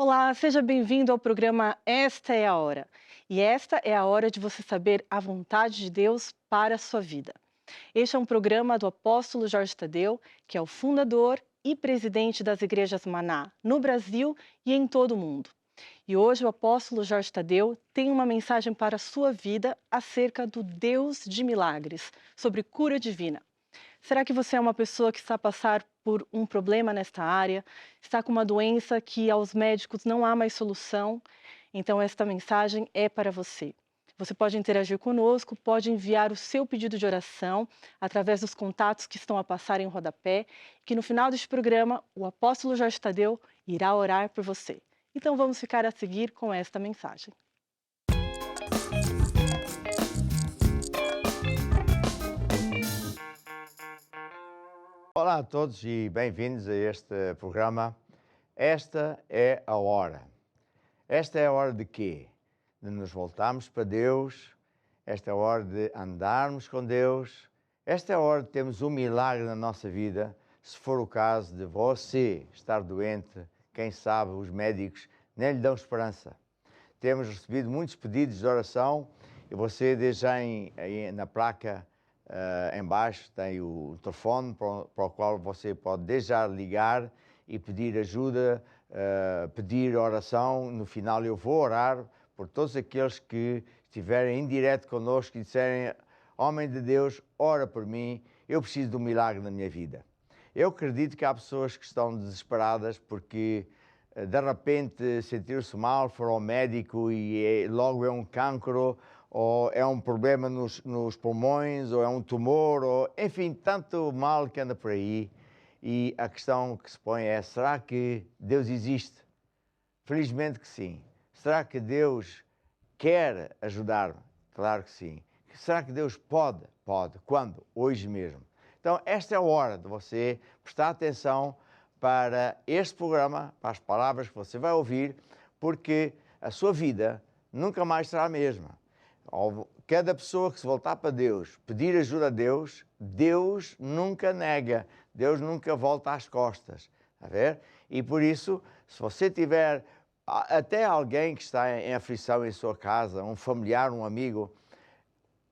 Olá, seja bem-vindo ao programa Esta é a Hora. E esta é a hora de você saber a vontade de Deus para a sua vida. Este é um programa do apóstolo Jorge Tadeu, que é o fundador e presidente das igrejas Maná no Brasil e em todo o mundo. E hoje o apóstolo Jorge Tadeu tem uma mensagem para a sua vida acerca do Deus de milagres, sobre cura divina. Será que você é uma pessoa que está a passar por um problema nesta área? Está com uma doença que aos médicos não há mais solução? Então esta mensagem é para você. Você pode interagir conosco, pode enviar o seu pedido de oração através dos contatos que estão a passar em rodapé, que no final deste programa o apóstolo Jorge Tadeu irá orar por você. Então vamos ficar a seguir com esta mensagem. Olá a todos e bem-vindos a este programa. Esta é a hora. Esta é a hora de quê? De nos voltarmos para Deus. Esta é a hora de andarmos com Deus. Esta é a hora de termos um milagre na nossa vida. Se for o caso de você estar doente, quem sabe os médicos nem lhe dão esperança. Temos recebido muitos pedidos de oração e você desde já na placa em baixo tem o telefone para o qual você pode desde já ligar e pedir ajuda, pedir oração. No final eu vou orar por todos aqueles que estiverem em direto connosco e disserem: homem de Deus, ora por mim, eu preciso de um milagre na minha vida. Eu acredito que há pessoas que estão desesperadas porque de repente sentiram-se mal, foram ao médico e logo é um cancro, ou é um problema nos pulmões, ou é um tumor, ou enfim, tanto mal que anda por aí. E a questão que se põe é: será que Deus existe? Felizmente que sim. Será que Deus quer ajudar-me? Claro que sim. Será que Deus pode? Pode. Quando? Hoje mesmo. Então, esta é a hora de você prestar atenção para este programa, para as palavras que você vai ouvir, porque a sua vida nunca mais será a mesma. Cada pessoa que se voltar para Deus, pedir ajuda a Deus, Deus nunca nega, Deus nunca volta às costas, a ver? E por isso, se você tiver até alguém que está em aflição em sua casa, um familiar, um amigo,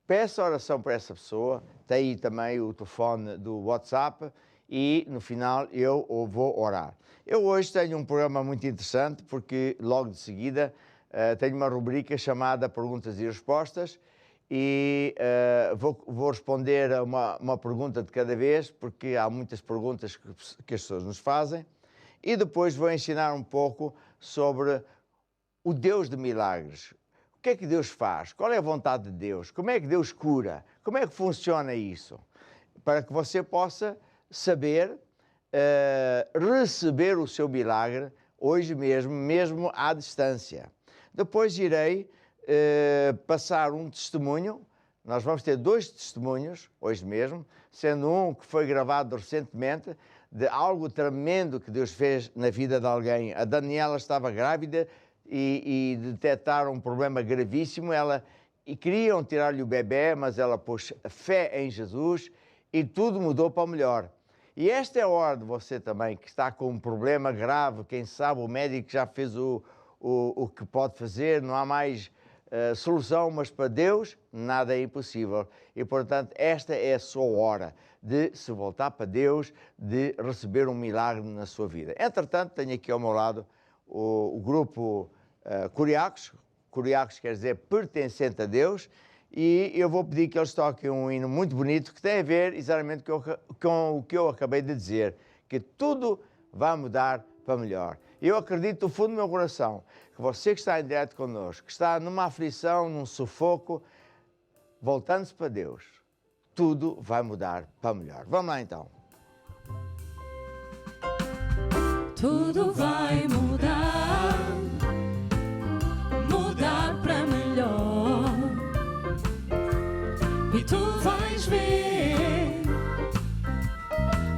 peça oração para essa pessoa. Tem aí também o telefone do WhatsApp e no final eu vou orar. Eu hoje tenho um programa muito interessante porque logo de seguida tenho uma rubrica chamada Perguntas e Respostas e vou responder a uma pergunta de cada vez, porque há muitas perguntas que as pessoas nos fazem, e depois vou ensinar um pouco sobre o Deus de milagres. O que é que Deus faz? Qual é a vontade de Deus? Como é que Deus cura? Como é que funciona isso? Para que você possa saber receber o seu milagre hoje mesmo à distância. Depois irei passar um testemunho. Nós vamos ter 2 testemunhos hoje mesmo, sendo um que foi gravado recentemente, de algo tremendo que Deus fez na vida de alguém. A Daniela estava grávida e detectaram um problema gravíssimo. E queriam tirar-lhe o bebê, mas ela pôs fé em Jesus e tudo mudou para o melhor. E esta é a hora de você também, que está com um problema grave, quem sabe o médico já fez o que pode fazer, não há mais solução, mas para Deus nada é impossível. E, portanto, esta é a sua hora de se voltar para Deus, de receber um milagre na sua vida. Entretanto, tenho aqui ao meu lado o grupo Curiacos. Curiacos quer dizer pertencente a Deus, e eu vou pedir que eles toquem um hino muito bonito que tem a ver exatamente com o que eu acabei de dizer, que tudo vai mudar para melhor. Eu acredito do fundo do meu coração que você que está em direto connosco, que está numa aflição, num sufoco, voltando-se para Deus, tudo vai mudar para melhor. Vamos lá então. Tudo vai mudar, mudar para melhor, e tu vais ver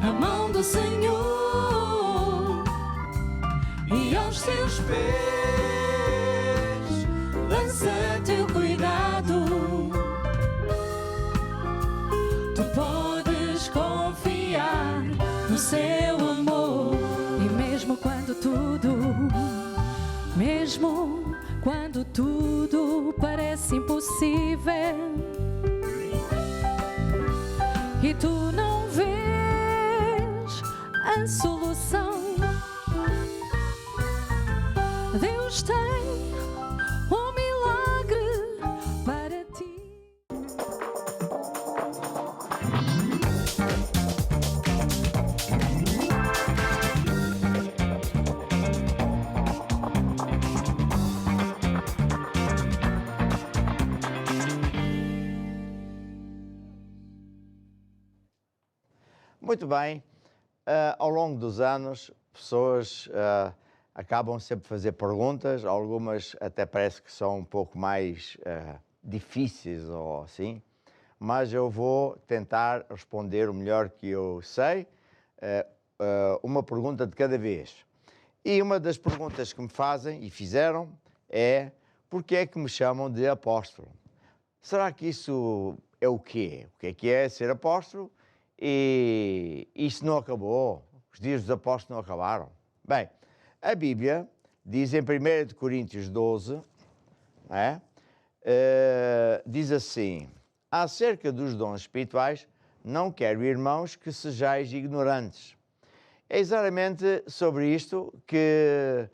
a mão do Senhor e aos teus pés lança teu cuidado. Tu podes confiar no seu amor, e mesmo quando tudo mesmo quando tudo parece impossível e tu não vês a solução. Deus tem um milagre para ti. Muito bem, ao longo dos anos, pessoas acabam sempre a fazer perguntas, algumas até parece que são um pouco mais difíceis ou assim, mas eu vou tentar responder o melhor que eu sei, uma pergunta de cada vez. E uma das perguntas que me fazem e fizeram é: porquê é que me chamam de apóstolo? Será que isso é o quê? O que é ser apóstolo? E isso não acabou? Os dias dos apóstolos não acabaram? Bem, a Bíblia diz em 1 Coríntios 12, diz assim: acerca dos dons espirituais, não quero, irmãos, que sejais ignorantes. É exatamente sobre isto que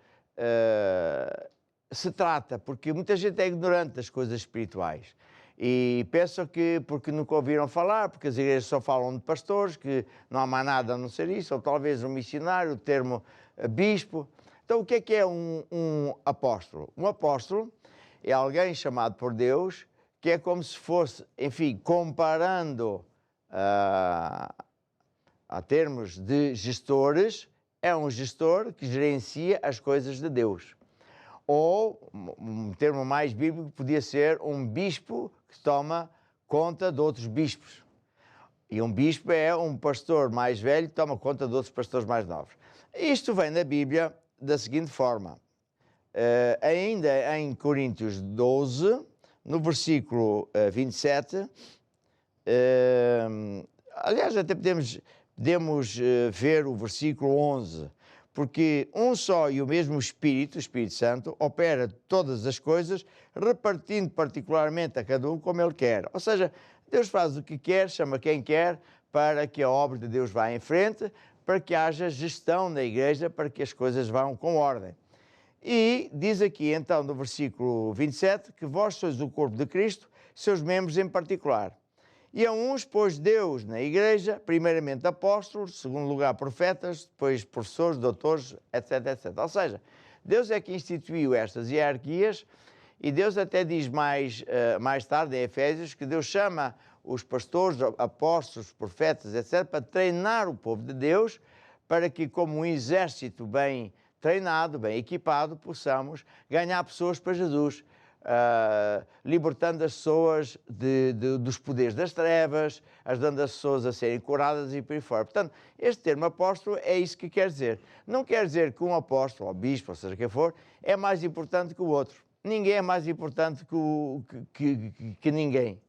se trata, porque muita gente é ignorante das coisas espirituais. E pensam que porque nunca ouviram falar, porque as igrejas só falam de pastores, que não há mais nada a não ser isso, ou talvez um missionário, o termo bispo. Então, o que é um apóstolo? Um apóstolo é alguém chamado por Deus, que é como se fosse, enfim, comparando a termos de gestores, é um gestor que gerencia as coisas de Deus. Ou, um termo mais bíblico, podia ser um bispo que toma conta de outros bispos. E um bispo é um pastor mais velho que toma conta de outros pastores mais novos. Isto vem na Bíblia da seguinte forma. Ainda em Coríntios 12, no versículo 27, aliás, até podemos ver o versículo 11, porque um só e o mesmo Espírito, o Espírito Santo, opera todas as coisas, repartindo particularmente a cada um como Ele quer. Ou seja, Deus faz o que quer, chama quem quer, para que a obra de Deus vá em frente, para que haja gestão na igreja, para que as coisas vão com ordem. E diz aqui, então, no versículo 27, que vós sois o corpo de Cristo, seus membros em particular. E a uns pôs Deus na igreja, primeiramente apóstolos, segundo lugar profetas, depois professores, doutores, etc, etc. Ou seja, Deus é que instituiu estas hierarquias e Deus até diz mais tarde em Efésios que Deus chama os pastores, apóstolos, profetas, etc, para treinar o povo de Deus, para que como um exército bem treinado, bem equipado, possamos ganhar pessoas para Jesus. Libertando as pessoas dos poderes das trevas, ajudando as pessoas a serem curadas e por aí fora. Portanto, este termo apóstolo é isso que quer dizer. Não quer dizer que um apóstolo, ou bispo, ou seja quem for, é mais importante que o outro. Ninguém é mais importante que ninguém.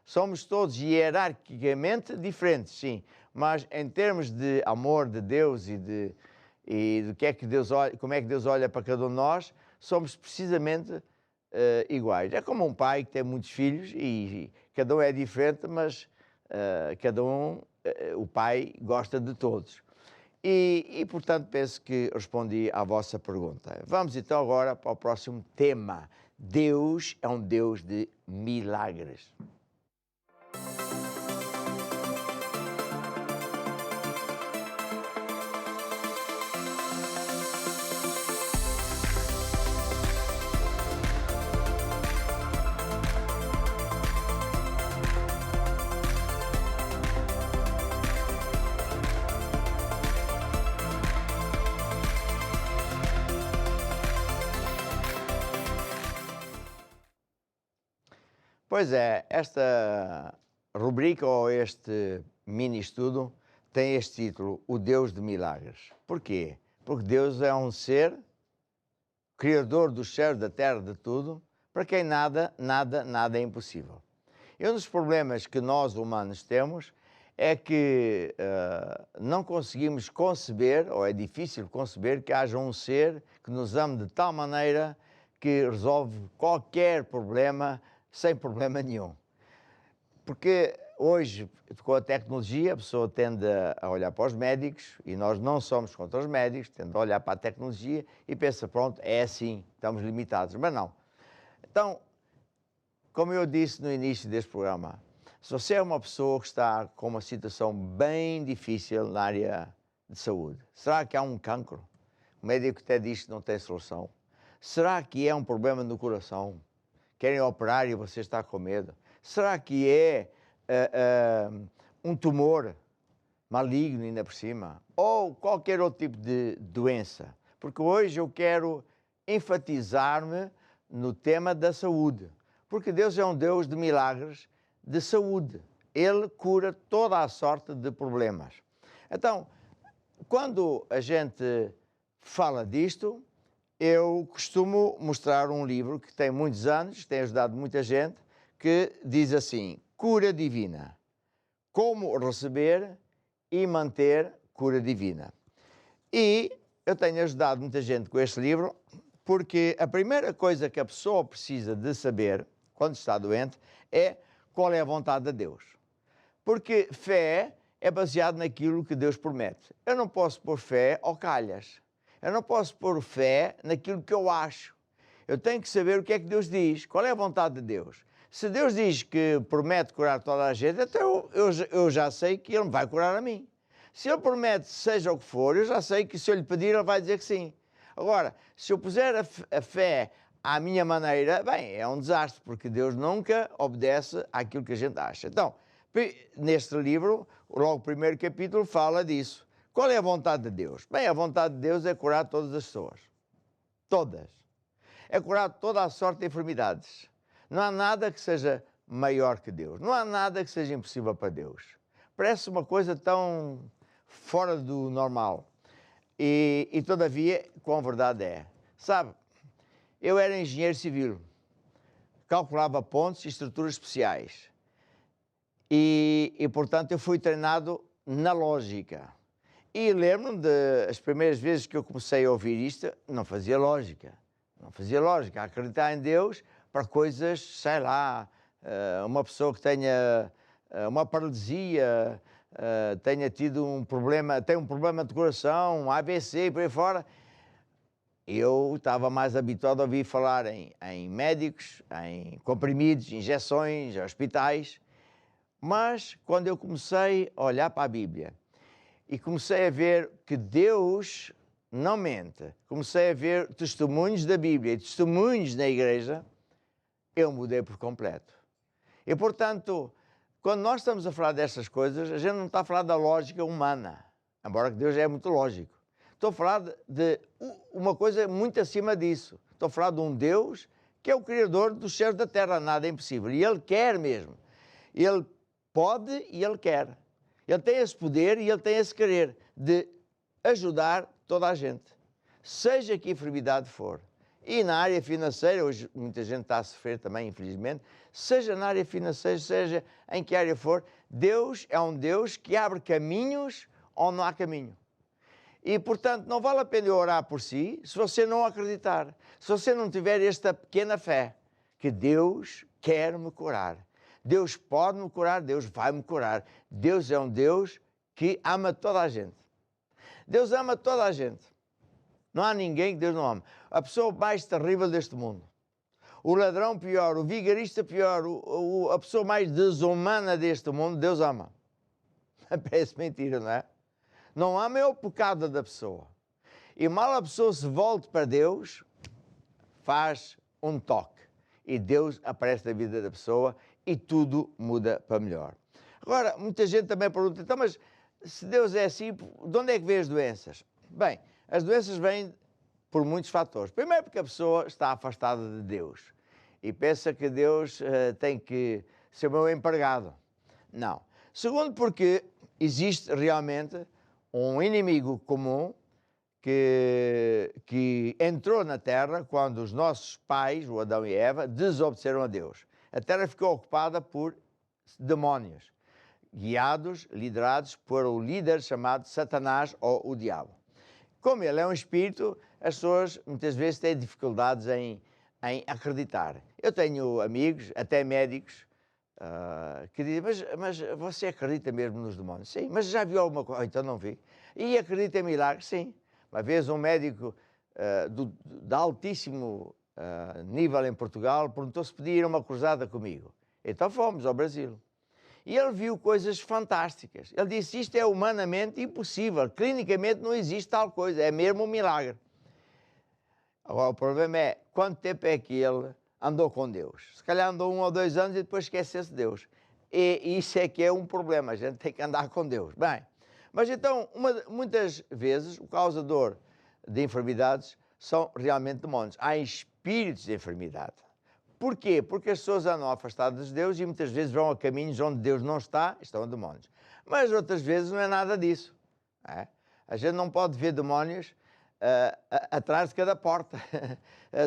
Somos todos hierarquicamente diferentes, sim, mas em termos de amor de Deus e do que é que Deus olha, como é que Deus olha para cada um de nós, somos precisamente iguais. É como um pai que tem muitos filhos e cada um é diferente, mas o pai gosta de todos. E, portanto, penso que respondi à vossa pergunta. Vamos então agora para o próximo tema. Deus é um Deus de milagres. Pois é, esta rubrica ou este mini-estudo tem este título, O Deus de Milagres. Porquê? Porque Deus é um ser, criador dos céus, da terra, de tudo, para quem nada é impossível. E um dos problemas que nós humanos temos é que não conseguimos conceber, ou é difícil conceber, que haja um ser que nos ame de tal maneira que resolve qualquer problema sem problema nenhum. Porque hoje, com a tecnologia, a pessoa tende a olhar para os médicos, e nós não somos contra os médicos, tende a olhar para a tecnologia e pensa, pronto, é assim, estamos limitados. Mas não. Então, como eu disse no início deste programa, se você é uma pessoa que está com uma situação bem difícil na área de saúde, será que há um cancro? O médico até diz que não tem solução. Será que é um problema no coração? Querem operar e você está com medo? Será que é um tumor maligno ainda por cima? Ou qualquer outro tipo de doença? Porque hoje eu quero enfatizar-me no tema da saúde. Porque Deus é um Deus de milagres, de saúde. Ele cura toda a sorte de problemas. Então, quando a gente fala disto, eu costumo mostrar um livro que tem muitos anos, tem ajudado muita gente, que diz assim, Cura Divina. Como receber e manter cura divina. E eu tenho ajudado muita gente com este livro, porque a primeira coisa que a pessoa precisa de saber, quando está doente, é qual é a vontade de Deus. Porque fé é baseado naquilo que Deus promete. Eu não posso pôr fé ao calhas. Eu não posso pôr fé naquilo que eu acho. Eu tenho que saber o que é que Deus diz, qual é a vontade de Deus. Se Deus diz que promete curar toda a gente, então eu já sei que Ele me vai curar a mim. Se Ele promete seja o que for, eu já sei que se eu lhe pedir, Ele vai dizer que sim. Agora, se eu puser a fé à minha maneira, bem, é um desastre, porque Deus nunca obedece àquilo que a gente acha. Então, neste livro, logo o primeiro capítulo fala disso. Qual é a vontade de Deus? Bem, a vontade de Deus é curar todas as pessoas. Todas. É curar toda a sorte de enfermidades. Não há nada que seja maior que Deus. Não há nada que seja impossível para Deus. Parece uma coisa tão fora do normal. E todavia, quão verdade é. Sabe, eu era engenheiro civil. Calculava pontes e estruturas especiais. E portanto, eu fui treinado na lógica. E lembro-me das primeiras vezes que eu comecei a ouvir isto, não fazia lógica. Não fazia lógica. Acreditar em Deus para coisas, sei lá, uma pessoa que tenha uma paralisia, tenha tido um problema, tem um problema de coração, um AVC e por aí fora. Eu estava mais habituado a ouvir falar em médicos, em comprimidos, injeções, hospitais. Mas quando eu comecei a olhar para a Bíblia e comecei a ver que Deus não mente, comecei a ver testemunhos da Bíblia e testemunhos na igreja, eu mudei por completo. E, portanto, quando nós estamos a falar destas coisas, a gente não está a falar da lógica humana, embora que Deus é muito lógico. Estou a falar de uma coisa muito acima disso. Estou a falar de um Deus que é o Criador dos céus e da terra, nada é impossível. E Ele quer mesmo. Ele pode e Ele quer. Ele tem esse poder e Ele tem esse querer de ajudar toda a gente, seja que enfermidade for. E na área financeira, hoje muita gente está a sofrer também, infelizmente, seja na área financeira, seja em que área for, Deus é um Deus que abre caminhos onde não há caminho. E, portanto, não vale a pena eu orar por si se você não acreditar, se você não tiver esta pequena fé, que Deus quer me curar. Deus pode me curar, Deus vai me curar. Deus é um Deus que ama toda a gente. Deus ama toda a gente. Não há ninguém que Deus não ama. A pessoa mais terrível deste mundo, o ladrão pior, o vigarista pior, a pessoa mais desumana deste mundo, Deus ama. Parece mentira, não é? Não ama é o pecado da pessoa. E mal a pessoa se volte para Deus, faz um toque. E Deus aparece na vida da pessoa e tudo muda para melhor. Agora, muita gente também pergunta, então, mas se Deus é assim, de onde é que vêm as doenças? Bem, as doenças vêm por muitos fatores. Primeiro porque a pessoa está afastada de Deus e pensa que Deus tem que ser o meu empregado. Não. Segundo porque existe realmente um inimigo comum que entrou na Terra quando os nossos pais, o Adão e Eva, desobedeceram a Deus. A Terra ficou ocupada por demónios, guiados, liderados por o líder chamado Satanás ou o diabo. Como ele é um espírito, as pessoas muitas vezes têm dificuldades em em acreditar. Eu tenho amigos, até médicos, que dizem, mas você acredita mesmo nos demónios? Sim, mas já viu alguma coisa? Então não vi. E acredita em milagres? Sim. Uma vez um médico de altíssimo nível em Portugal perguntou se podia ir a uma cruzada comigo. Então fomos ao Brasil. E ele viu coisas fantásticas. Ele disse, isto é humanamente impossível, clinicamente não existe tal coisa, é mesmo um milagre. Agora o problema é, quanto tempo é que ele andou com Deus? Se calhar andou 1 ou 2 anos e depois esqueceu-se de Deus. E isso é que é um problema, a gente tem que andar com Deus. Bem, mas então, muitas vezes, o causador de enfermidades são realmente demónios. Há espíritos de enfermidade. Porquê? Porque as pessoas andam afastadas de Deus e muitas vezes vão a caminhos onde Deus não está, estão demónios. Mas outras vezes não é nada disso. É? A gente não pode ver demónios atrás de cada porta,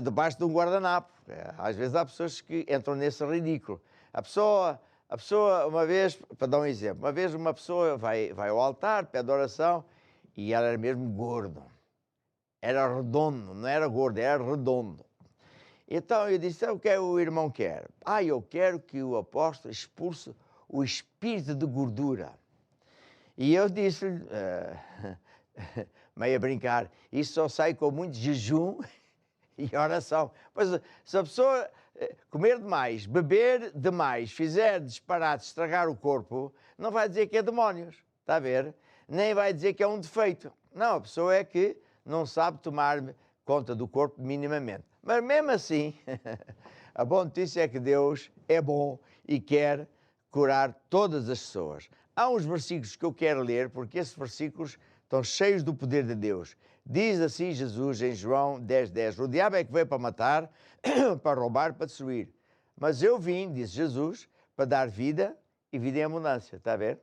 debaixo de um guardanapo. Às vezes há pessoas que entram nesse ridículo. A pessoa, uma vez, para dar um exemplo, uma vez uma pessoa vai ao altar, pede oração, e ela era mesmo gordo. Era redondo, não era gordo, era redondo. Então eu disse, o que é o irmão quer? Eu quero que o apóstolo expulse o espírito de gordura. E eu disse-lhe, meio a brincar, isso só sai com muito jejum e oração. Pois se a pessoa comer demais, beber demais, fizer disparate, estragar o corpo, não vai dizer que é demónios, está a ver? Nem vai dizer que é um defeito. Não, a pessoa é que não sabe tomar conta do corpo minimamente. Mas mesmo assim, a boa notícia é que Deus é bom e quer curar todas as pessoas. Há uns versículos que eu quero ler, porque esses versículos estão cheios do poder de Deus. Diz assim Jesus em João 10:10, o diabo é que veio para matar, para roubar, para destruir. Mas eu vim, disse Jesus, para dar vida e vida em abundância. Está a ver?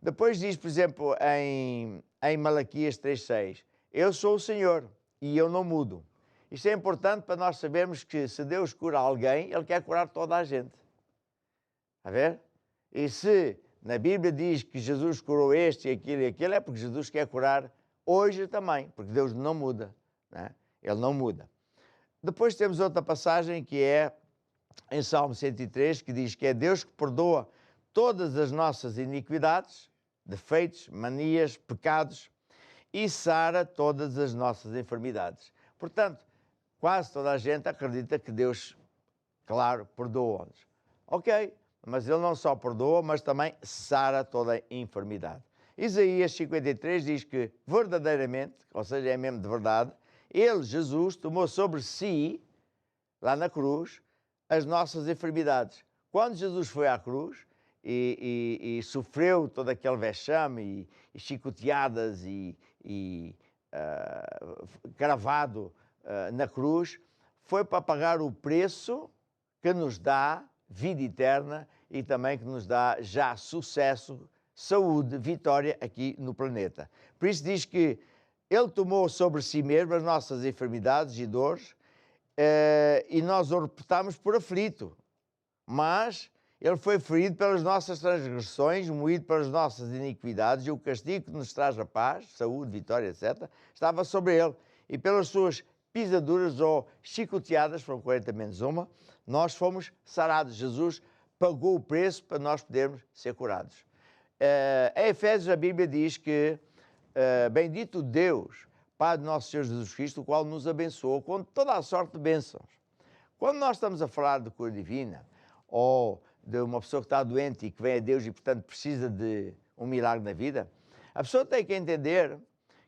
Depois diz, por exemplo, em Malaquias 3:6, eu sou o Senhor e eu não mudo. Isto é importante para nós sabermos que se Deus cura alguém, Ele quer curar toda a gente. Está a ver? E se na Bíblia diz que Jesus curou este e aquilo, é porque Jesus quer curar hoje também, porque Deus não muda. Né? Ele não muda. Depois temos outra passagem que é em Salmo 103, que diz que é Deus que perdoa todas as nossas iniquidades, defeitos, manias, pecados e sara todas as nossas enfermidades. Portanto, quase toda a gente acredita que Deus, claro, perdoa-nos. Ok, mas Ele não só perdoa, mas também sara toda a enfermidade. Isaías 53 diz que verdadeiramente, ou seja, é mesmo de verdade, Ele, Jesus, tomou sobre si, lá na cruz, as nossas enfermidades. Quando Jesus foi à cruz e sofreu todo aquele vexame e chicoteadas e cravado na cruz, foi para pagar o preço que nos dá vida eterna e também que nos dá já sucesso, saúde, vitória aqui no planeta. Por isso diz que Ele tomou sobre si mesmo as nossas enfermidades e dores e nós o reputamos por aflito, mas Ele foi ferido pelas nossas transgressões, moído pelas nossas iniquidades, e o castigo que nos traz a paz, saúde, vitória, etc., estava sobre Ele. E pelas suas pisaduras ou chicoteadas, foram 40 menos uma, nós fomos sarados. Jesus pagou o preço para nós podermos ser curados. Em Efésios a Bíblia diz que bendito Deus, Pai de nosso Senhor Jesus Cristo, o qual nos abençoou com toda a sorte de bênçãos. Quando nós estamos a falar de cura divina, ou de uma pessoa que está doente e que vem a Deus e, portanto, precisa de um milagre na vida, a pessoa tem que entender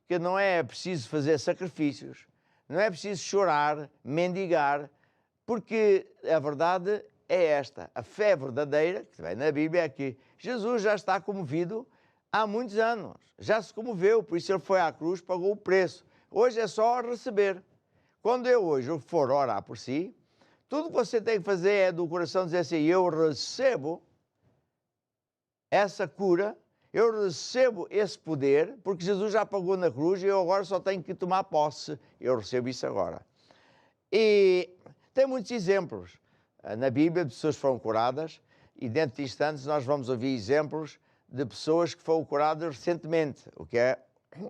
que não é preciso fazer sacrifícios, não é preciso chorar, mendigar, porque a verdade é esta. A fé verdadeira, que vem na Bíblia, é que Jesus já está comovido há muitos anos. Já se comoveu, por isso Ele foi à cruz, pagou o preço. Hoje é só receber. Quando eu hoje for orar por si, tudo que você tem que fazer é do coração dizer assim, eu recebo essa cura, eu recebo esse poder, porque Jesus já pagou na cruz e eu agora só tenho que tomar posse. Eu recebo isso agora. E tem muitos exemplos na Bíblia de pessoas que foram curadas e dentro de instantes nós vamos ouvir exemplos de pessoas que foram curadas recentemente, o que é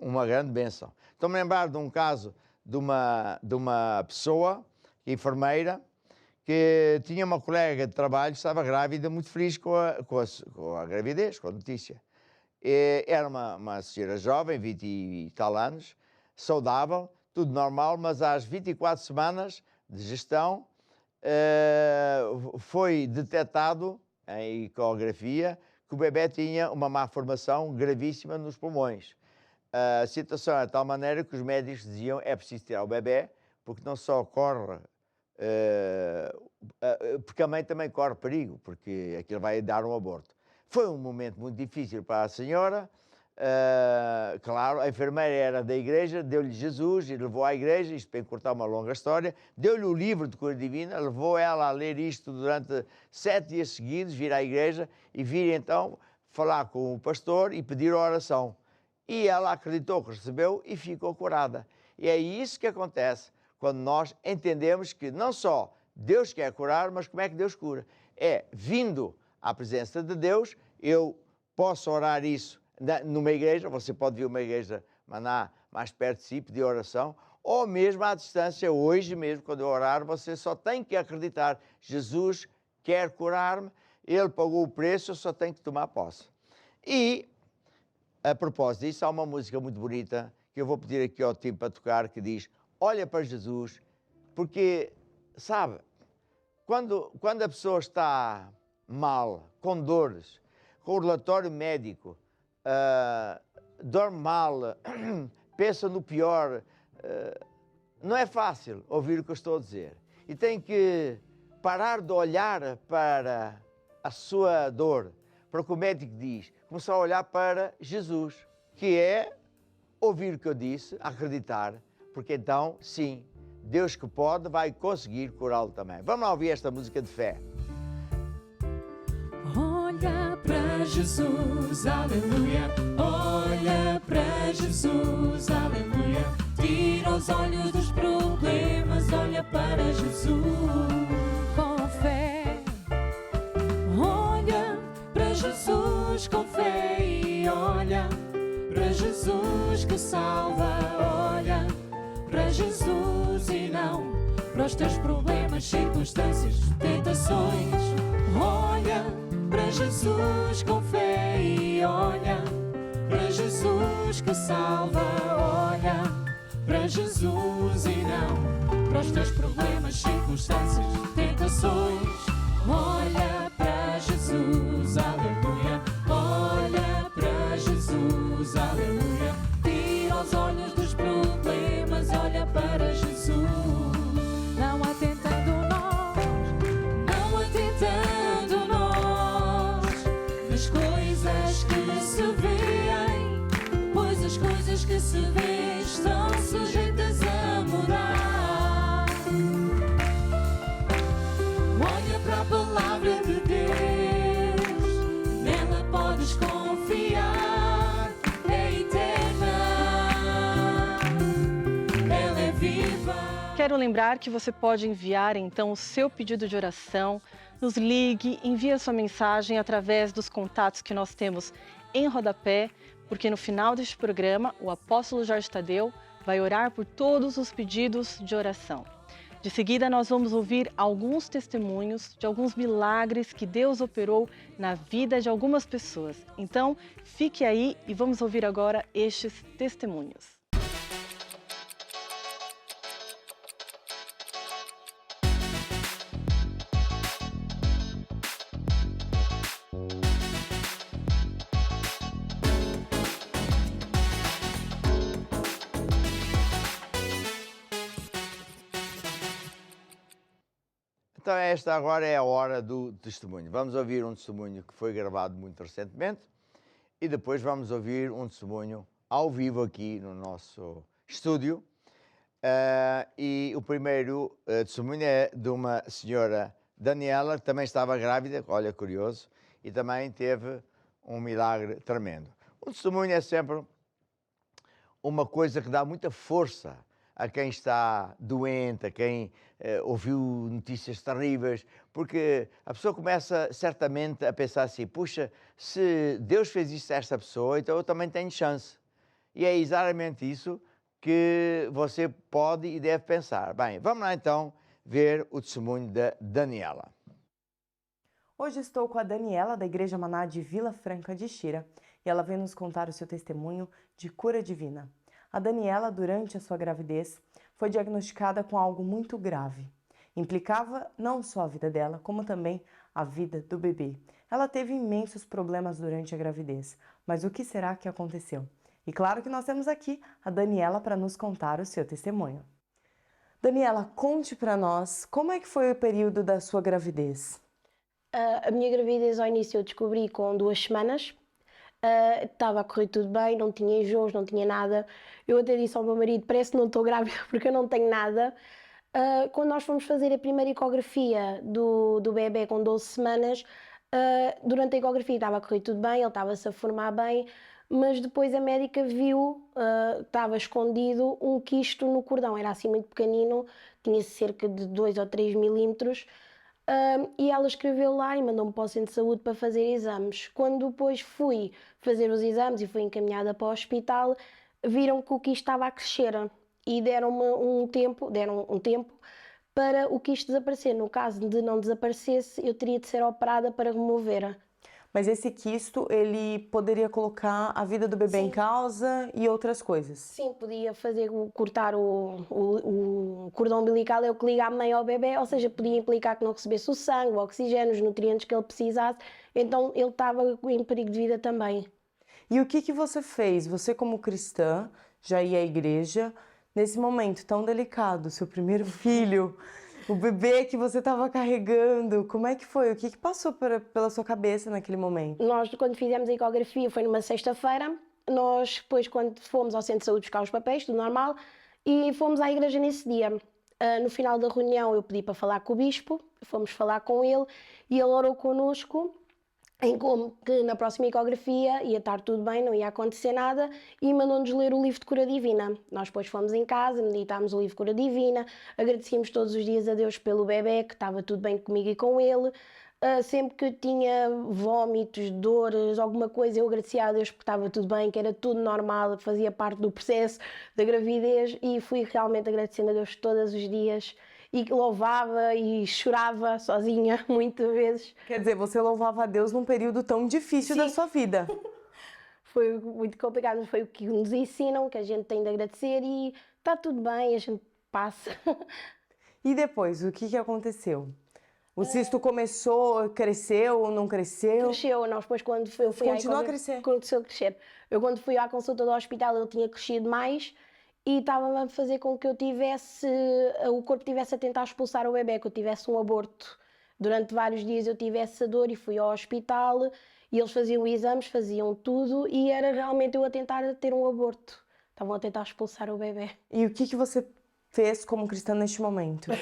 uma grande bênção. Estou-me a lembrar de um caso de uma pessoa enfermeira, que tinha uma colega de trabalho que estava grávida, muito feliz com a gravidez, com a notícia. Era uma senhora jovem, 20 e tal anos, saudável, tudo normal, mas às 24 semanas de gestão foi detectado em ecografia que o bebê tinha uma má formação gravíssima nos pulmões. A situação é de tal maneira que os médicos diziam é preciso tirar o bebê, porque não só corre, porque a mãe também corre perigo, porque aquilo vai dar um aborto. Foi um momento muito difícil para a senhora. Claro, a enfermeira era da igreja, deu-lhe Jesus e levou à igreja, isto para encurtar uma longa história, deu-lhe o livro de cura divina, levou ela a ler isto durante 7 dias seguidos, vir à igreja e vir então falar com o pastor e pedir oração. E ela acreditou que recebeu e ficou curada. E é isso que acontece quando nós entendemos que não só Deus quer curar, mas como é que Deus cura? É vindo à presença de Deus. Eu posso orar isso numa igreja, você pode vir a uma igreja mais perto de si, pedir oração, ou mesmo à distância, hoje mesmo, quando eu orar, você só tem que acreditar, Jesus quer curar-me, Ele pagou o preço, eu só tenho que tomar posse. E, a propósito disso, há uma música muito bonita, que eu vou pedir aqui ao time para tocar, que diz, olha para Jesus, porque, sabe, quando a pessoa está mal, com dores, com o relatório médico, dorme mal, pensa no pior, não é fácil ouvir o que eu estou a dizer. E tem que parar de olhar para a sua dor, para o que o médico diz, começar a olhar para Jesus, que é ouvir o que eu disse, acreditar, porque então, sim, Deus que pode vai conseguir curá-lo também. Vamos lá ouvir esta música de fé. Olha para Jesus, aleluia. Olha para Jesus, aleluia. Tira os olhos dos problemas, olha para Jesus com fé. Olha para Jesus com fé e olha para Jesus que salva. Olha para Jesus e não para os teus problemas, circunstâncias, tentações. Olha para Jesus com fé e olha para Jesus que salva. Olha para Jesus e não para os teus problemas, circunstâncias, tentações. Olha para Jesus, aleluia. Olha para Jesus, aleluia. Tira os olhos dos problemas, olha para Jesus. Não atentando as coisas que se veem, pois as coisas que se veem estão sujeitas a mudar. Olha para a palavra de Deus, nela podes confiar, é eterna, ela é viva. Quero lembrar que você pode enviar então o seu pedido de oração. Nos ligue, envie a sua mensagem através dos contatos que nós temos em rodapé, porque no final deste programa, o apóstolo Jorge Tadeu vai orar por todos os pedidos de oração. De seguida, nós vamos ouvir alguns testemunhos de alguns milagres que Deus operou na vida de algumas pessoas. Então, fique aí e vamos ouvir agora estes testemunhos. Então esta agora é a hora do testemunho. Vamos ouvir um testemunho que foi gravado muito recentemente e depois vamos ouvir um testemunho ao vivo aqui no nosso estúdio. E o primeiro testemunho é de uma senhora Daniela, que também estava grávida, olha, curioso, e também teve um milagre tremendo. O testemunho é sempre uma coisa que dá muita força a quem está doente, a quem ouviu notícias terríveis, porque a pessoa começa certamente a pensar assim, puxa, se Deus fez isso a esta pessoa, então eu também tenho chance. E é exatamente isso que você pode e deve pensar. Bem, vamos lá então ver o testemunho da Daniela. Hoje estou com a Daniela, da Igreja Maná de Vila Franca de Xira, e ela vem nos contar o seu testemunho de cura divina. A Daniela, durante a sua gravidez, foi diagnosticada com algo muito grave. Implicava não só a vida dela, como também a vida do bebê. Ela teve imensos problemas durante a gravidez, mas o que será que aconteceu? E claro que nós temos aqui a Daniela para nos contar o seu testemunho. Daniela, conte para nós como é que foi o período da sua gravidez. A minha gravidez ao início eu descobri com 2 semanas. Estava a correr tudo bem, não tinha enjoos, não tinha nada. Eu até disse ao meu marido, parece que não estou grávida porque eu não tenho nada. Quando nós fomos fazer a primeira ecografia do bebê com 12 semanas, durante a ecografia estava a correr tudo bem, ele estava-se a formar bem, mas depois a médica viu, estava escondido um quisto no cordão, era assim muito pequenino, tinha cerca de 2 ou 3 milímetros, e ela escreveu lá e mandou-me para o centro de saúde para fazer exames. Quando depois fui fazer os exames e fui encaminhada para o hospital, viram que o quisto estava a crescer e deram um tempo para o quisto desaparecer. No caso de não desaparecesse, eu teria de ser operada para remover. Mas esse quisto, ele poderia colocar a vida do bebê Sim. em causa e outras coisas? Sim, podia cortar o cordão umbilical, é o que liga a mãe ao bebê, ou seja, podia implicar que não recebesse o sangue, o oxigênio, os nutrientes que ele precisasse, então ele estava em perigo de vida também. E o que você fez? Você, como cristã, já ia à igreja, nesse momento tão delicado, seu primeiro filho, o bebê que você estava carregando, como é que foi? O que passou pela sua cabeça naquele momento? Nós, quando fizemos a ecografia, foi numa sexta-feira. Nós, depois, quando fomos ao centro de saúde buscar os papéis, tudo normal, e fomos à igreja nesse dia. No final da reunião, eu pedi para falar com o bispo, fomos falar com ele, e ele orou connosco, em como que na próxima ecografia ia estar tudo bem, não ia acontecer nada, e mandou-nos ler o livro de cura divina. Nós depois fomos em casa, meditámos o livro de cura divina, agradecíamos todos os dias a Deus pelo bebê, que estava tudo bem comigo e com ele. Sempre que tinha vômitos, dores, alguma coisa, eu agradecia a Deus porque estava tudo bem, que era tudo normal, que fazia parte do processo da gravidez, e fui realmente agradecendo a Deus todos os dias. E louvava e chorava sozinha muitas vezes. Quer dizer, você louvava a Deus num período tão difícil da sua vida. Foi muito complicado, mas foi o que nos ensinam, que a gente tem de agradecer e está tudo bem, a gente passa. E depois, o que aconteceu? O cisto começou, cresceu ou não cresceu? Cresceu, nós depois quando eu fui Continua a crescer? Começou a crescer. Eu quando fui à consulta do hospital ele tinha crescido mais e estava a fazer com que o corpo tivesse a tentar expulsar o bebê, que eu tivesse um aborto. Durante vários dias eu tive essa dor e fui ao hospital e eles faziam exames, faziam tudo e era realmente eu a tentar ter um aborto. Estavam a tentar expulsar o bebê. E o que você fez como cristã neste momento?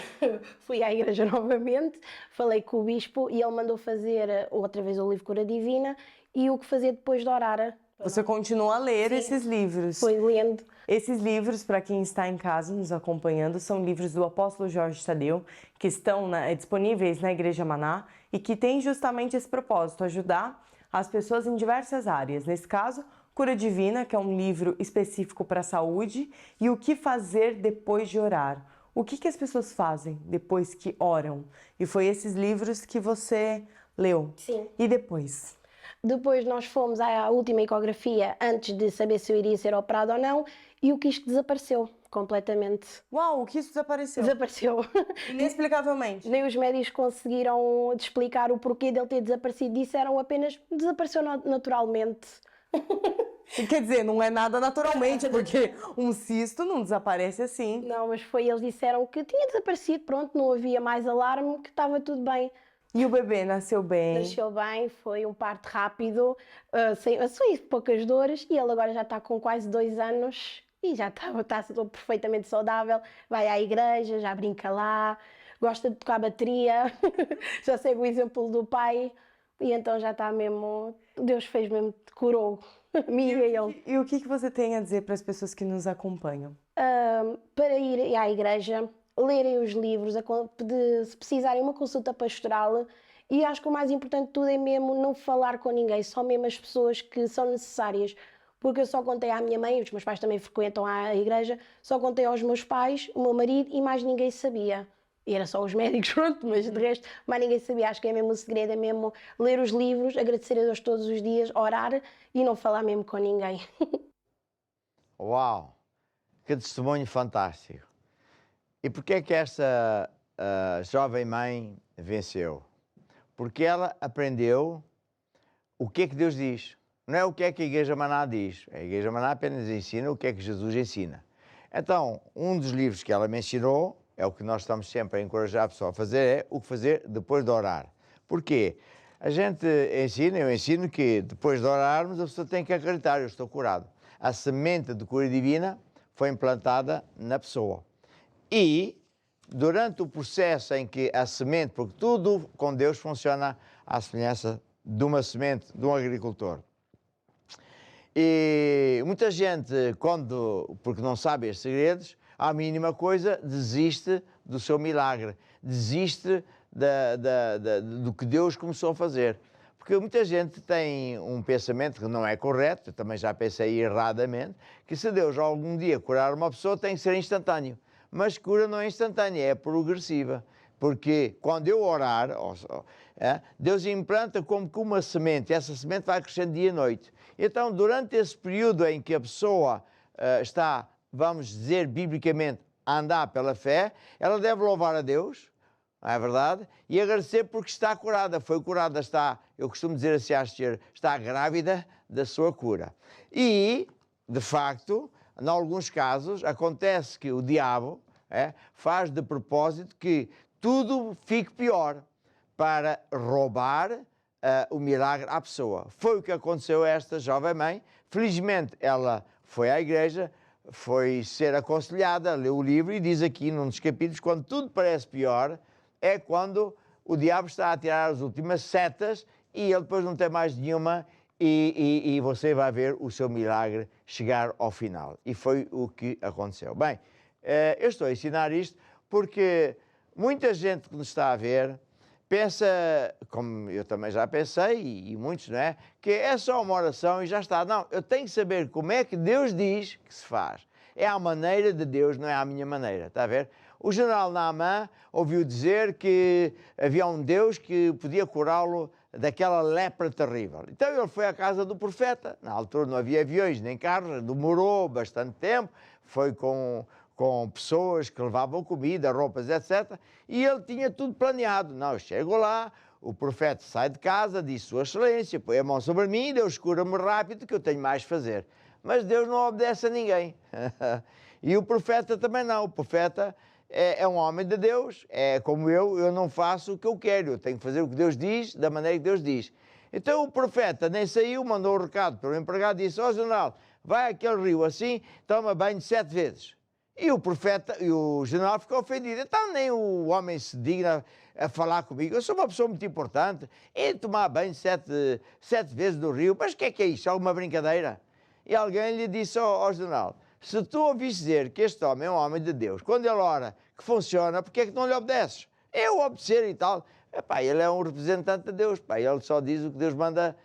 Fui à igreja novamente, falei com o bispo e ele mandou fazer outra vez o livro Cura Divina e o que fazer depois de orar. Você continua a ler esses livros. Foi lendo. Esses livros, para quem está em casa nos acompanhando, são livros do apóstolo Jorge Tadeu, que estão disponíveis na Igreja Maná e que têm justamente esse propósito, ajudar as pessoas em diversas áreas. Nesse caso, Cura Divina, que é um livro específico para a saúde, e o que fazer depois de orar. O que as pessoas fazem depois que oram? E foi esses livros que você leu. Sim. E depois? Depois nós fomos à última ecografia antes de saber se eu iria ser operada ou não e o quisto desapareceu completamente. Uau, o quisto desapareceu? Desapareceu. Inexplicavelmente. Nem os médicos conseguiram explicar o porquê dele ter desaparecido. Disseram apenas desapareceu naturalmente. Quer dizer, não é nada naturalmente, porque um cisto não desaparece assim. Não, mas eles disseram que tinha desaparecido, pronto, não havia mais alarme, que estava tudo bem. E o bebê nasceu bem? Nasceu bem, foi um parto rápido, sem poucas dores e ele agora já está com quase 2 anos e já está perfeitamente saudável, vai à igreja, já brinca lá, gosta de tocar bateria, já segue o exemplo do pai e então já está mesmo, Deus fez mesmo, curou a mim e a ele. E o que você tem a dizer para as pessoas que nos acompanham? Para ir à igreja, lerem os livros, se precisarem uma consulta pastoral e acho que o mais importante de tudo é mesmo não falar com ninguém, só mesmo as pessoas que são necessárias, porque eu só contei à minha mãe, os meus pais também frequentam a igreja, só contei aos meus pais, o meu marido e mais ninguém sabia. E era só os médicos, pronto, mas de resto, mais ninguém sabia. Acho que é mesmo o segredo, é mesmo ler os livros, agradecer a Deus todos os dias, orar e não falar mesmo com ninguém. Uau! Que testemunho fantástico! E porquê é que esta jovem mãe venceu? Porque ela aprendeu o que é que Deus diz. Não é o que é que a Igreja Maná diz. A Igreja Maná apenas ensina o que é que Jesus ensina. Então, um dos livros que ela me ensinou, é o que nós estamos sempre a encorajar a pessoa a fazer, é o que fazer depois de orar. Porquê? A gente ensina, eu ensino que depois de orarmos a pessoa tem que acreditar, eu estou curado. A semente de cura divina foi implantada na pessoa. E durante o processo em que a semente, porque tudo com Deus funciona à semelhança de uma semente de um agricultor. E muita gente, porque não sabe estes segredos, à mínima coisa desiste do seu milagre, desiste do que Deus começou a fazer. Porque muita gente tem um pensamento que não é correto, eu também já pensei erradamente, que se Deus algum dia curar uma pessoa tem que ser instantâneo. Mas cura não é instantânea, é progressiva. Porque quando eu orar, Deus implanta como que uma semente, essa semente vai crescendo dia e noite. Então, durante esse período em que a pessoa está, vamos dizer biblicamente, a andar pela fé, ela deve louvar a Deus, não é verdade? E agradecer porque está curada, foi curada, eu costumo dizer assim às senhoras, está grávida da sua cura. E, de facto, em alguns casos, acontece que o diabo faz de propósito que tudo fique pior para roubar o milagre à pessoa. Foi o que aconteceu a esta jovem mãe. Felizmente, ela foi à igreja, foi ser aconselhada, leu o livro e diz aqui num dos capítulos, quando tudo parece pior, é quando o diabo está a tirar as últimas setas e ele depois não tem mais nenhuma e você vai ver o seu milagre chegar ao final. E foi o que aconteceu. Bem, eu estou a ensinar isto porque muita gente que nos está a ver pensa, como eu também já pensei, e muitos, não é? Que é só uma oração e já está. Não, eu tenho que saber como é que Deus diz que se faz. É a maneira de Deus, não é a minha maneira, está a ver? O general Naamã ouviu dizer que havia um Deus que podia curá-lo daquela lepra terrível. Então ele foi à casa do profeta. Na altura não havia aviões nem carros, demorou bastante tempo, foi com pessoas que levavam comida, roupas, etc. E ele tinha tudo planeado. Não, eu chego lá, o profeta sai de casa, diz: Sua Excelência, põe a mão sobre mim, Deus cura-me rápido que eu tenho mais a fazer. Mas Deus não obedece a ninguém. E o profeta também não. O profeta é um homem de Deus, é como eu não faço o que eu quero, eu tenho que fazer o que Deus diz, da maneira que Deus diz. Então o profeta nem saiu, mandou um recado para o empregado e disse: Ó general, vai àquele rio assim, toma banho 7 vezes. E o general ficou ofendido. Então nem o homem se digna a falar comigo. Eu sou uma pessoa muito importante. E tomar banho 7 vezes no rio. Mas o que é isso? Alguma brincadeira? E alguém lhe disse ao general: se tu ouvis dizer que este homem é um homem de Deus, quando ele ora que funciona, porque é que não lhe obedeces? Eu obedecer e tal. Epá, ele é um representante de Deus. Epá, ele só diz o que Deus manda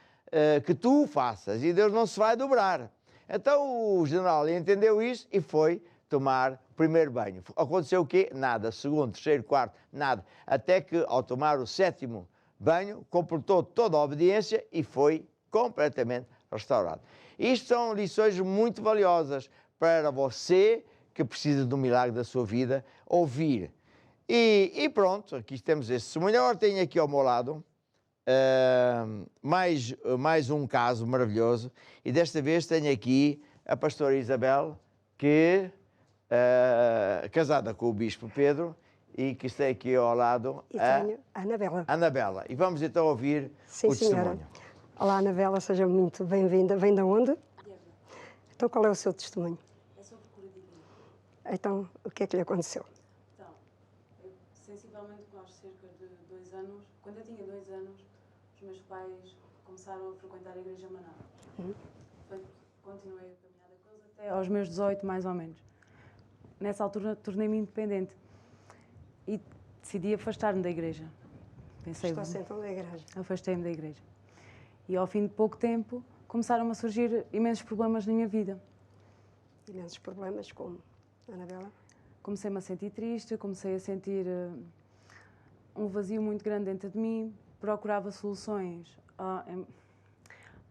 que tu faças. E Deus não se vai dobrar. Então o general entendeu isso e foi tomar o primeiro banho. Aconteceu o quê? Nada. Segundo, terceiro, quarto, nada. Até que, ao tomar o 7º banho, completou toda a obediência e foi completamente restaurado. Isto são lições muito valiosas para você que precisa do milagre da sua vida ouvir. E pronto, aqui temos esse testemunho. Agora tenho aqui ao meu lado mais um caso maravilhoso. E desta vez tenho aqui a pastora Isabel, que casada com o Bispo Pedro e que está aqui ao lado e tenho a Anabela. Anabela. E vamos então ouvir Sim, o testemunho. Senhora. Olá, Anabela, seja muito bem-vinda. Vem de onde? Então, qual é o seu testemunho? É sobre cura divina. Então, o que é que lhe aconteceu? Então, sensivelmente aos cerca de 2 anos, quando eu tinha 2 anos, os meus pais começaram a frequentar a Igreja Maná. Continuei a caminhada com eles até aos meus 18, mais ou menos. Nessa altura, tornei-me independente e decidi afastar-me da igreja. Estou-se então da igreja. Afastei-me da igreja. E ao fim de pouco tempo, começaram a surgir imensos problemas na minha vida. Imensos problemas, como, Anabela? comecei-me a sentir triste, comecei a sentir um vazio muito grande dentro de mim, procurava soluções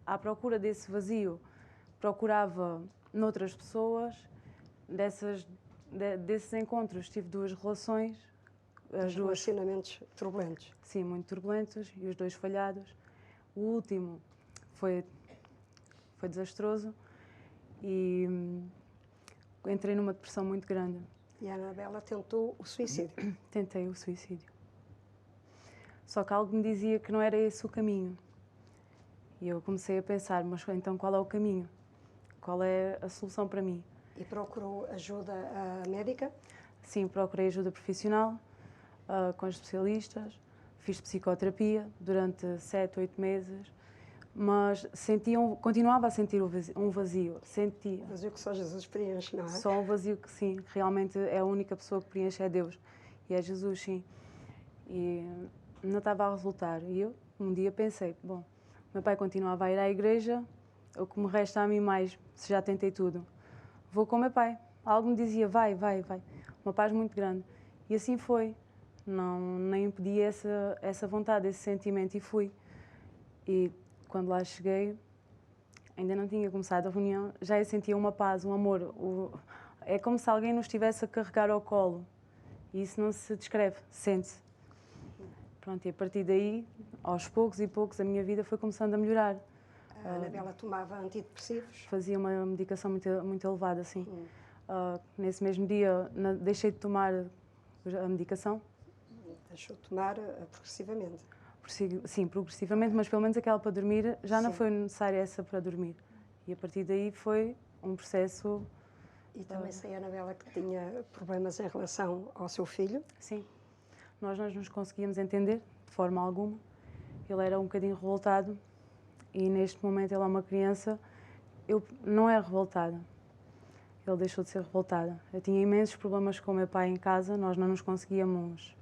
à procura desse vazio, procurava noutras pessoas, desses encontros tive 2 relações. Os relacionamentos turbulentos. Sim, muito turbulentos e os 2 falhados. O último foi desastroso e entrei numa depressão muito grande. E a Anabela tentou o suicídio. Tentei o suicídio. Só que algo me dizia que não era esse o caminho. E eu comecei a pensar, mas então qual é o caminho? Qual é a solução para mim? E procurou ajuda médica? Sim, procurei ajuda profissional, com especialistas, fiz psicoterapia durante 7, 8 meses, mas continuava a sentir um vazio. Sentia. Um vazio que só Jesus preenche, não é? Só um vazio que sim, realmente é a única pessoa que preenche é Deus. E é Jesus, sim. E não estava a resultar. E eu, um dia pensei, bom, meu pai continuava a ir à igreja, o que me resta a mim mais, se já tentei tudo? Vou com meu pai. Algo me dizia, vai. Uma paz muito grande. E assim foi. Nem impedi essa vontade, esse sentimento, e fui. E quando lá cheguei, ainda não tinha começado a reunião, já eu sentia uma paz, um amor. É como se alguém nos estivesse a carregar ao colo. E isso não se descreve, sente-se. Pronto, e a partir daí, aos poucos e poucos, a minha vida foi começando a melhorar. A Anabela tomava antidepressivos? Fazia uma medicação muito elevada, sim. Nesse mesmo dia, deixei de tomar a medicação. Deixou de tomar progressivamente? Sim, progressivamente, mas pelo menos aquela para dormir, já não Sim. foi necessária essa para dormir. E a partir daí foi um processo... E também sei, Anabela, que tinha problemas em relação ao seu filho? Sim. Nós não nos conseguíamos entender, de forma alguma. Ele era um bocadinho revoltado e neste momento ele é uma criança... não é revoltada. Ele deixou de ser revoltada. Eu tinha imensos problemas com o meu pai em casa, nós não nos conseguíamos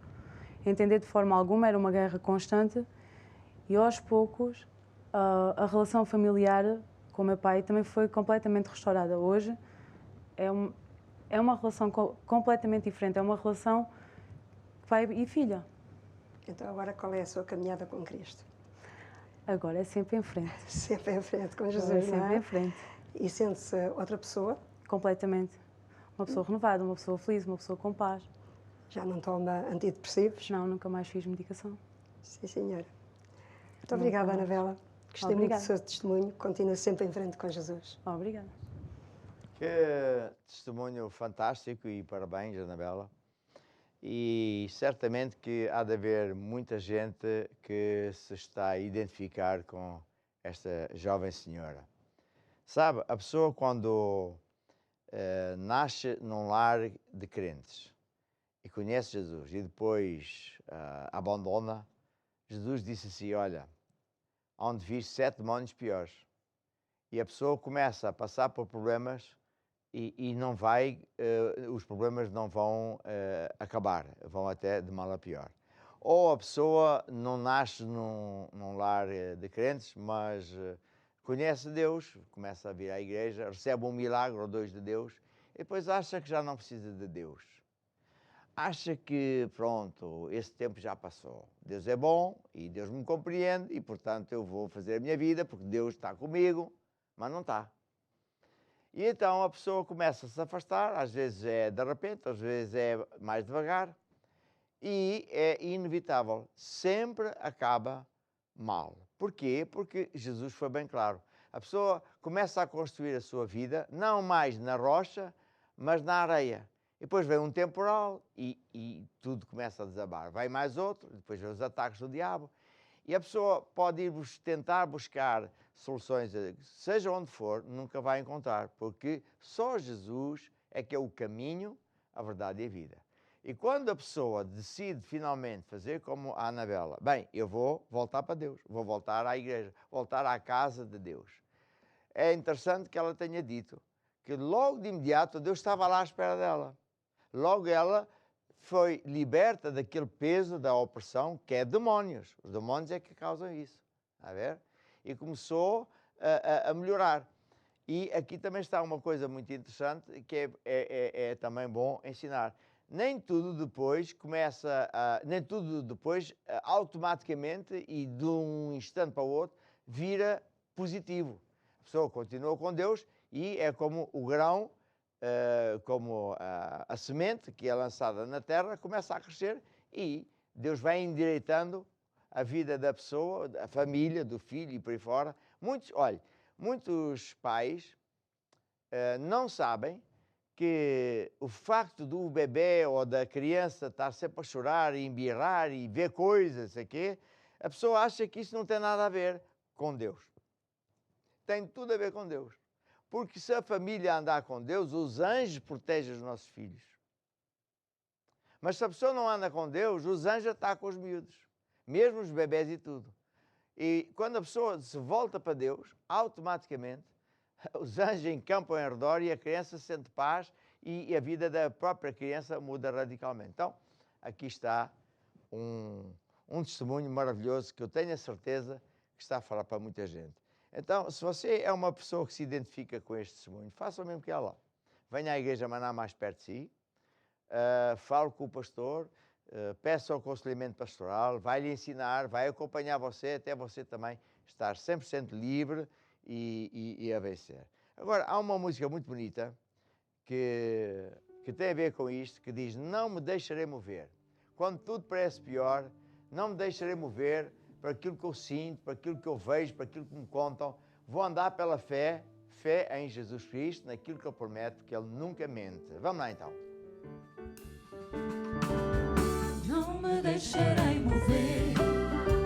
entender de forma alguma, era uma guerra constante. E aos poucos, a relação familiar com o meu pai também foi completamente restaurada. Hoje é uma relação completamente diferente, é uma relação pai e filha. Então agora qual é a sua caminhada com Cristo? Agora é sempre em frente. Sempre em frente com Jesus, Agora é não sempre é? em frente. E sente-se outra pessoa? Completamente. Uma pessoa renovada, uma pessoa feliz, uma pessoa com paz. Já não toma antidepressivos? Não, nunca mais fiz medicação. Sim, senhora. Muito obrigada, mais. Anabela. Gostei muito do seu testemunho. Continua sempre em frente com Jesus. Obrigada. Que testemunho fantástico e parabéns, Anabela. E certamente que há de haver muita gente que se está a identificar com esta jovem senhora. Sabe, a pessoa quando nasce num lar de crentes e conhece Jesus e depois abandona, Jesus disse assim, olha, onde viste 7 demónios piores. E a pessoa começa a passar por problemas e não vai, os problemas não vão acabar, vão até de mal a pior. Ou a pessoa não nasce num lar de crentes, mas conhece Deus, começa a vir à igreja, recebe um milagre ou 2 de Deus, e depois acha que já não precisa de Deus. Acha que, pronto, esse tempo já passou. Deus é bom e Deus me compreende e, portanto, eu vou fazer a minha vida porque Deus está comigo, mas não está. E então a pessoa começa a se afastar, às vezes é de repente, às vezes é mais devagar, e é inevitável, sempre acaba mal. Porquê? Porque Jesus foi bem claro. A pessoa começa a construir a sua vida, não mais na rocha, mas na areia. E depois vem um temporal e tudo começa a desabar. Vai mais outro, depois vem os ataques do diabo. E a pessoa pode ir tentar buscar soluções, seja onde for, nunca vai encontrar, porque só Jesus é que é o caminho, a verdade e a vida. E quando a pessoa decide finalmente fazer como a Anabela, bem, eu vou voltar para Deus, vou voltar à igreja, voltar à casa de Deus. É interessante que ela tenha dito que logo de imediato Deus estava lá à espera dela. Logo ela foi liberta daquele peso da opressão que é demónios. Os demónios é que causam isso, está a ver? E começou a melhorar. E aqui também está uma coisa muito interessante que é também bom ensinar. Nem tudo depois automaticamente e de um instante para o outro vira positivo. A pessoa continua com Deus e é como o grão, como a semente que é lançada na terra, começa a crescer e Deus vai endireitando a vida da pessoa, da família, do filho e por aí fora. Muitos pais não sabem que o facto do bebê ou da criança estar sempre a chorar e embirrar e ver coisas aqui, a pessoa acha que isso não tem nada a ver com Deus. Tem tudo a ver com Deus. Porque se a família andar com Deus, os anjos protegem os nossos filhos. Mas se a pessoa não anda com Deus, os anjos atacam os miúdos, mesmo os bebés e tudo. E quando a pessoa se volta para Deus, automaticamente os anjos encampam em redor e a criança sente paz e a vida da própria criança muda radicalmente. Então, aqui está um testemunho maravilhoso que eu tenho a certeza que está a falar para muita gente. Então, se você é uma pessoa que se identifica com este testemunho, faça o mesmo que ela. Venha à Igreja Maná mais perto de si, fale com o pastor, peça o aconselhamento pastoral, vai-lhe ensinar, vai acompanhar você, até você também estar 100% livre e a vencer. Agora, há uma música muito bonita que tem a ver com isto, que diz: não me deixarei mover. Quando tudo parece pior, não me deixarei mover para aquilo que eu sinto, para aquilo que eu vejo, para aquilo que me contam. Vou andar pela fé em Jesus Cristo, naquilo que Ele promete, que Ele nunca mente. Vamos lá então. Não me deixarei mover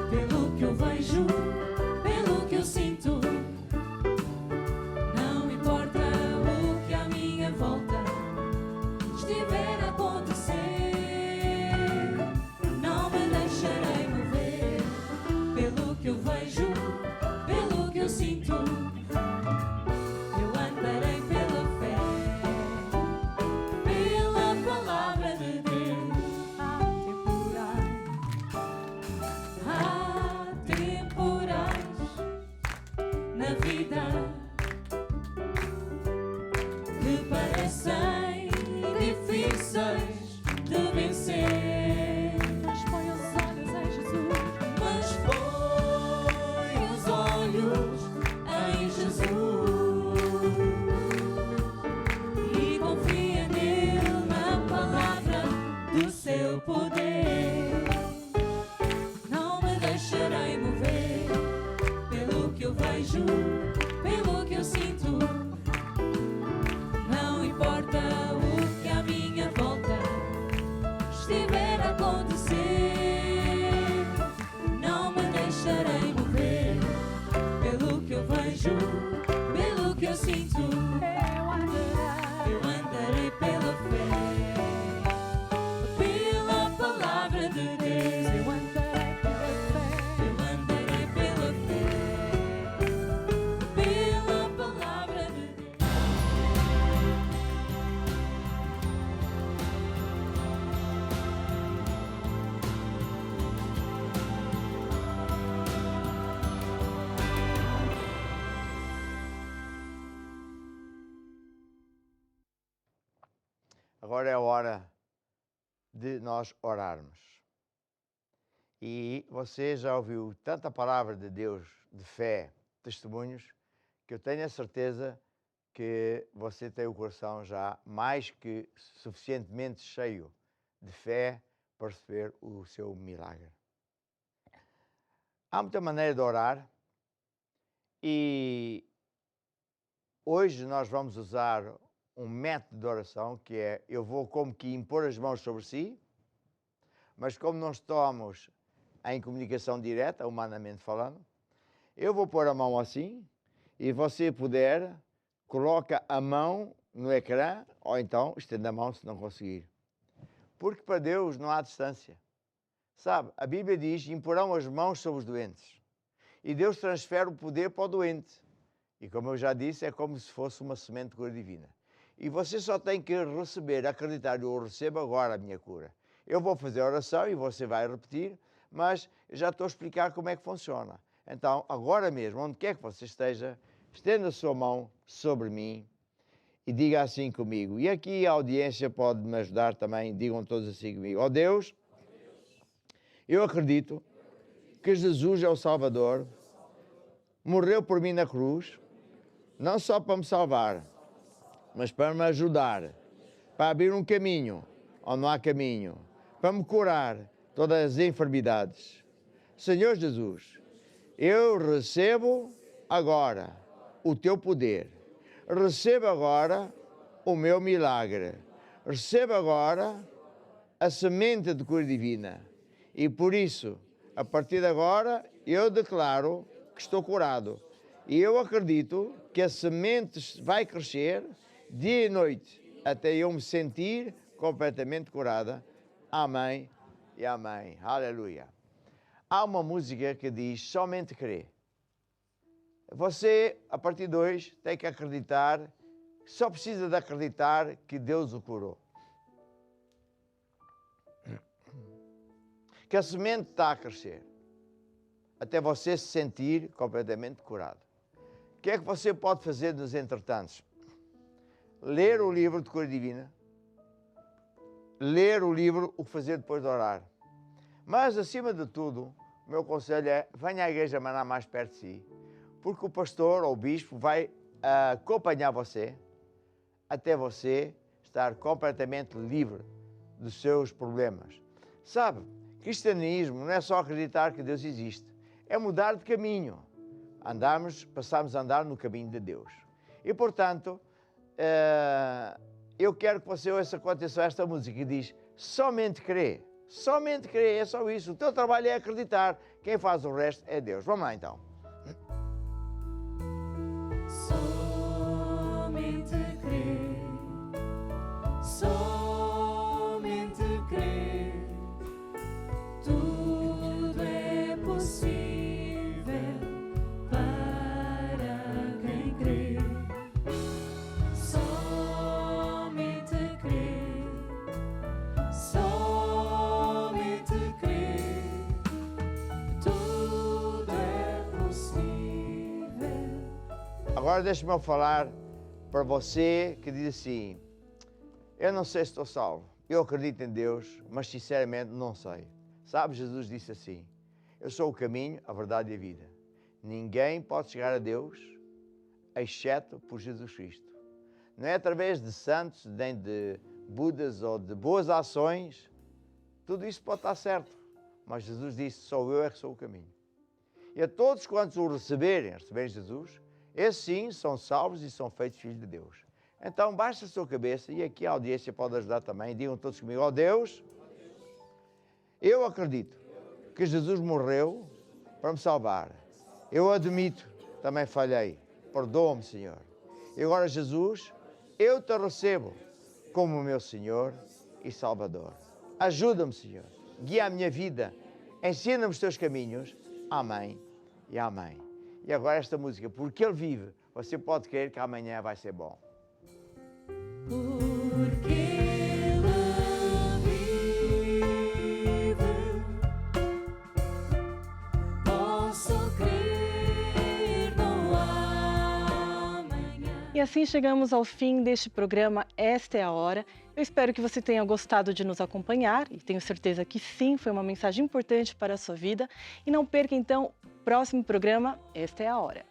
pelo que eu vejo, pelo que eu sinto. Não importa o que à minha volta estiver a acontecer. Não me deixarei mover pelo que eu vejo, pelo que eu sinto. Eu andarei pela fé, pela palavra de Deus. Há temporais na vida que parecem difíceis de vencer. Mas põe os olhos em Jesus. Mas põe os olhos em Jesus e confia nele, na palavra do seu poder. Não me deixarei mover pelo que eu vejo, pelo que eu sinto. Não importa o que à minha volta estiver a acontecer. Não me deixarei mover pelo que eu vejo, pelo que eu sinto. Eu andarei pela fé, pela palavra de Deus. Eu andarei pela fé, eu andarei pela fé, pela palavra de Deus. Agora é a hora de nós orarmos. E você já ouviu tanta palavra de Deus, de fé, testemunhos, que eu tenho a certeza que você tem o coração já mais que suficientemente cheio de fé para receber o seu milagre. Há muita maneira de orar e hoje nós vamos usar um método de oração que é: eu vou como que impor as mãos sobre si, mas como não estamos em comunicação direta, humanamente falando, eu vou pôr a mão assim e você puder, coloca a mão no ecrã ou então estenda a mão se não conseguir. Porque para Deus não há distância. Sabe, a Bíblia diz: imporão as mãos sobre os doentes. E Deus transfere o poder para o doente. E como eu já disse, é como se fosse uma semente de cura divina. E você só tem que receber, acreditar: eu recebo agora a minha cura. Eu vou fazer a oração e você vai repetir, mas eu já estou a explicar como é que funciona. Então, agora mesmo, onde quer que você esteja, estenda a sua mão sobre mim. E diga assim comigo. E aqui a audiência pode me ajudar também. Digam todos assim comigo. Ó Deus, eu acredito que Jesus é o Salvador, morreu por mim na cruz, não só para me salvar, mas para me ajudar, para abrir um caminho onde não há caminho, para me curar todas as enfermidades. Senhor Jesus, eu recebo agora o teu poder, recebo agora o meu milagre, recebo agora a semente de cura divina e por isso, a partir de agora, eu declaro que estou curado e eu acredito que a semente vai crescer dia e noite até eu me sentir completamente curada. Amém e amém. Aleluia. Há uma música que diz somente crer. Você, a partir de hoje, tem que acreditar, só precisa de acreditar que Deus o curou. Que a semente está a crescer, até você se sentir completamente curado. O que é que você pode fazer nos entretantos? Ler o livro de Cura Divina, ler o livro O que Fazer Depois de Orar. Mas, acima de tudo, o meu conselho é, venha à igreja Maná mais perto de si, porque o pastor ou o bispo vai acompanhar você até você estar completamente livre dos seus problemas. Sabe, cristianismo não é só acreditar que Deus existe, é mudar de caminho. Passamos a andar no caminho de Deus. E, portanto, eu quero que você ouça com atenção esta música que diz somente crer, é só isso. O teu trabalho é acreditar, quem faz o resto é Deus. Vamos lá então. Somente crer, somente crer, tudo é possível para quem crê. Somente crer, somente crer, tudo é possível. Agora deixe-me falar para você que diz assim, eu não sei se estou salvo, eu acredito em Deus, mas sinceramente não sei. Sabe, Jesus disse assim, eu sou o caminho, a verdade e a vida. Ninguém pode chegar a Deus, exceto por Jesus Cristo. Não é através de santos, nem de budas ou de boas ações, tudo isso pode estar certo. Mas Jesus disse, sou eu é que sou o caminho. E a todos quantos o receberem Jesus, esses sim são salvos e são feitos filhos de Deus. Então baixa a sua cabeça e aqui a audiência pode ajudar também. Digam todos comigo, ó Deus, eu acredito que Jesus morreu para me salvar. Eu admito, também falhei. Perdoa-me, Senhor. E agora, Jesus, eu te recebo como meu Senhor e Salvador. Ajuda-me, Senhor. Guia a minha vida. Ensina-me os teus caminhos. Amém e amém. E agora esta música, porque Ele vive, você pode crer que amanhã vai ser bom. Porque Ele vive, posso crer no amanhã. E assim chegamos ao fim deste programa Esta é a Hora. Eu espero que você tenha gostado de nos acompanhar e tenho certeza que sim, foi uma mensagem importante para a sua vida. E não perca então o próximo programa Esta é a Hora.